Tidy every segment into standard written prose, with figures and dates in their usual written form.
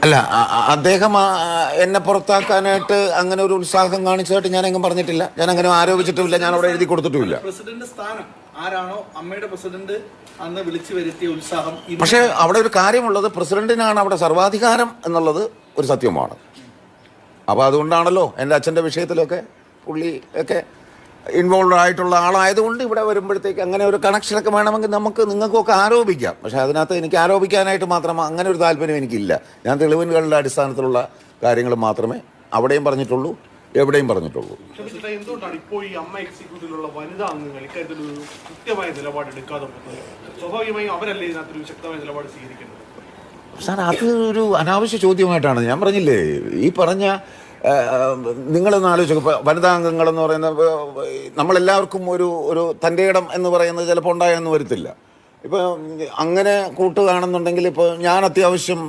അല്ല അദ്ദേഹം എന്നെ പുറത്താക്കാനായിട്ട് അങ്ങനെ ഒരു ഉത്സാഹം കാണിച്ചതായിട്ട് ഞാൻ എങ്ങും പറഞ്ഞിട്ടില്ല. ഞാൻ അങ്ങനെ ആരോപിച്ചിട്ടുമില്ല. ഞാൻ അവിടെ എഴുതി കൊടുത്തിട്ടുമില്ല. പ്രസിഡന്റ് സ്ഥാനം ആരാണോ അമ്മയുടെ പ്രസിഡന്റ് അന്ന് വിളിച്ചു വരുത്തിയ ഉത്സാഹം. പക്ഷേ അവിടെ ഒരു കാര്യമുള്ളത്, പ്രസിഡന്റിനാണ് അവിടെ സർവാധികാരം എന്നുള്ളത് ഒരു സത്യമാണ്. അപ്പോൾ അതുകൊണ്ടാണല്ലോ എൻ്റെ അച്ഛൻ്റെ വിഷയത്തിലൊക്കെ പുള്ളി ഒക്കെ ഇൻവോൾവ് ആയിട്ടുള്ള ആളായതുകൊണ്ട് ഇവിടെ വരുമ്പോഴത്തേക്ക് അങ്ങനെ ഒരു കണക്ഷനൊക്കെ വേണമെങ്കിൽ നിങ്ങൾക്കൊക്കെ ആരോപിക്കാം. പക്ഷേ അതിനകത്ത് എനിക്ക് ആരോപിക്കാനായിട്ട് മാത്രം അങ്ങനെ ഒരു താല്പര്യം എനിക്കില്ല. ഞാൻ തെളിവുകളുടെ അടിസ്ഥാനത്തിലുള്ള കാര്യങ്ങൾ മാത്രമേ അവിടെയും പറഞ്ഞിട്ടുള്ളൂ, എവിടെയും പറഞ്ഞിട്ടുള്ളൂ. എന്തുകൊണ്ടാണ് ഇപ്പോൾ ഈ അമ്മ എക്സിക്യൂട്ടീവിലുള്ള വനിതാ അംഗങ്ങൾ ഇക്കാര്യത്തിൽ ഒരു കൃത്യമായ നിലപാടെടുക്കാതെ പോകുന്നത്? സ്വാഭാവികമായും അവരല്ലേ ഇതിനകത്തൊരു ശക്തമായ നിലപാട് സ്വീകരിക്കുന്നത്? സാർ, അത് ഒരു അനാവശ്യ ചോദ്യമായിട്ടാണ്. ഞാൻ പറഞ്ഞില്ലേ, ഈ പറഞ്ഞ നിങ്ങളൊന്ന് ആലോചിക്കുക. വനിതാ അംഗങ്ങളെന്ന് പറയുന്ന നമ്മളെല്ലാവർക്കും ഒരു തൻ്റെ ഇടം എന്ന് പറയുന്നത് ചിലപ്പോൾ ഉണ്ടായെന്ന് വരത്തില്ല. ഇപ്പോൾ അങ്ങനെ കൂട്ടുകയാണെന്നുണ്ടെങ്കിൽ ഇപ്പോൾ ഞാൻ അത്യാവശ്യം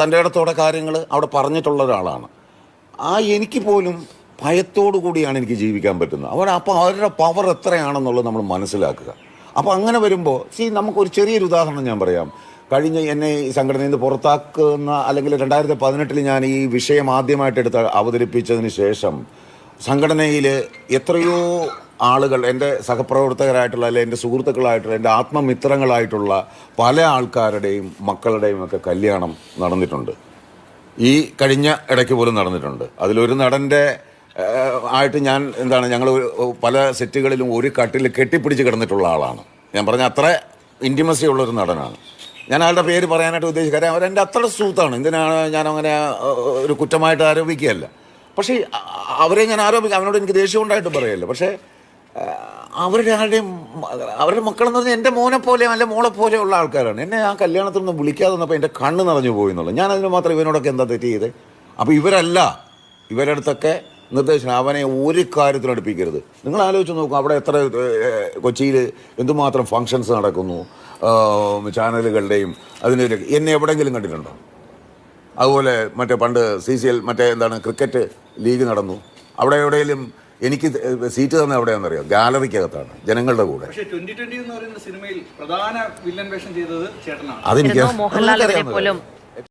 തൻ്റെ ഇടത്തോടെ കാര്യങ്ങൾ അവിടെ പറഞ്ഞിട്ടുള്ള ഒരാളാണ്. എനിക്ക് പോലും ഭയത്തോടു കൂടിയാണ് എനിക്ക് ജീവിക്കാൻ പറ്റുന്നത്. അപ്പോൾ അവരുടെ പവർ എത്രയാണെന്നുള്ളത് നമ്മൾ മനസ്സിലാക്കുക. അപ്പോൾ അങ്ങനെ വരുമ്പോൾ നമുക്കൊരു ചെറിയൊരു ഉദാഹരണം ഞാൻ പറയാം. കഴിഞ്ഞ എന്നെ ഈ സംഘടനയിൽ നിന്ന് പുറത്താക്കുന്ന, അല്ലെങ്കിൽ 2018 ഞാൻ ഈ വിഷയം ആദ്യമായിട്ട് അവതരിപ്പിച്ചതിന് ശേഷം സംഘടനയിൽ എത്രയോ ആളുകൾ, എൻ്റെ സഹപ്രവർത്തകരായിട്ടുള്ള, അല്ലെങ്കിൽ എൻ്റെ സുഹൃത്തുക്കളായിട്ടുള്ള, എൻ്റെ ആത്മമിത്രങ്ങളായിട്ടുള്ള പല ആൾക്കാരുടെയും മക്കളുടെയും ഒക്കെ കല്യാണം നടന്നിട്ടുണ്ട്. ഈ കഴിഞ്ഞ ഇടയ്ക്ക് പോലും നടന്നിട്ടുണ്ട്. അതിലൊരു നടൻ്റെ ആയിട്ട് ഞങ്ങൾ പല സെറ്റുകളിലും ഒരു കട്ടിൽ കെട്ടിപ്പിടിച്ച് കിടന്നിട്ടുള്ള ആളാണ്. ഞാൻ പറഞ്ഞ അത്ര ഇൻറ്റിമസി ഉള്ളൊരു നടനാണ്. ഞാൻ ആളുടെ പേര് പറയാനായിട്ട് ഉദ്ദേശിക്കുക, കാര്യം അവരെൻ്റെ അത്ര സുഹൃത്താണ്. എന്തിനാണ് ഞാനങ്ങനെ ഒരു കുറ്റമായിട്ട് ആരോപിക്കുകയല്ല. പക്ഷേ അവരെ ഞാൻ അവനോട് എനിക്ക് ദേഷ്യം ഉണ്ടായിട്ട് പറയല്ല. പക്ഷേ അവരുടെ മക്കളെന്ന് പറഞ്ഞാൽ എൻ്റെ മോനെ പോലെ അല്ല മോളെ പോലെയുള്ള ആൾക്കാരാണ്. എന്നെ ആ കല്യാണത്തിൽ നിന്ന് വിളിക്കാതെ വന്നപ്പോൾ എൻ്റെ കണ്ണ് നിറഞ്ഞു പോയി എന്നുള്ളത്. ഞാൻ അതിന് മാത്രം ഇവനോടൊക്കെ എന്താ തെറ്റ് ചെയ്തത്? അപ്പോൾ ഇവരുടെ അടുത്തൊക്കെ നിർദ്ദേശം, അവനെ ഒരു കാര്യത്തിലും അടുപ്പിക്കരുത്. നിങ്ങൾ ആലോചിച്ച് നോക്കും, അവിടെ എത്ര കൊച്ചിയിൽ എന്തുമാത്രം ഫങ്ഷൻസ് നടക്കുന്നു, ചാനലുകളുടെയും അതിൻ്റെ. എന്നെ എവിടെയെങ്കിലും കണ്ടിട്ടുണ്ടോ? അതുപോലെ പണ്ട് CCL ക്രിക്കറ്റ് ലീഗ് നടന്നു. അവിടെ എവിടെയെങ്കിലും എനിക്ക് സീറ്റ് തന്നെ എവിടെയാണെന്നറിയാം? ഗാലറിക്കകത്താണ്, ജനങ്ങളുടെ കൂടെ. പക്ഷേ 2020 എന്ന് പറയുന്ന സിനിമയിൽ പ്രധാന വില്ലൻ വേഷം ചെയ്തത് ചേട്ടനാണ്. അതെനിക്ക്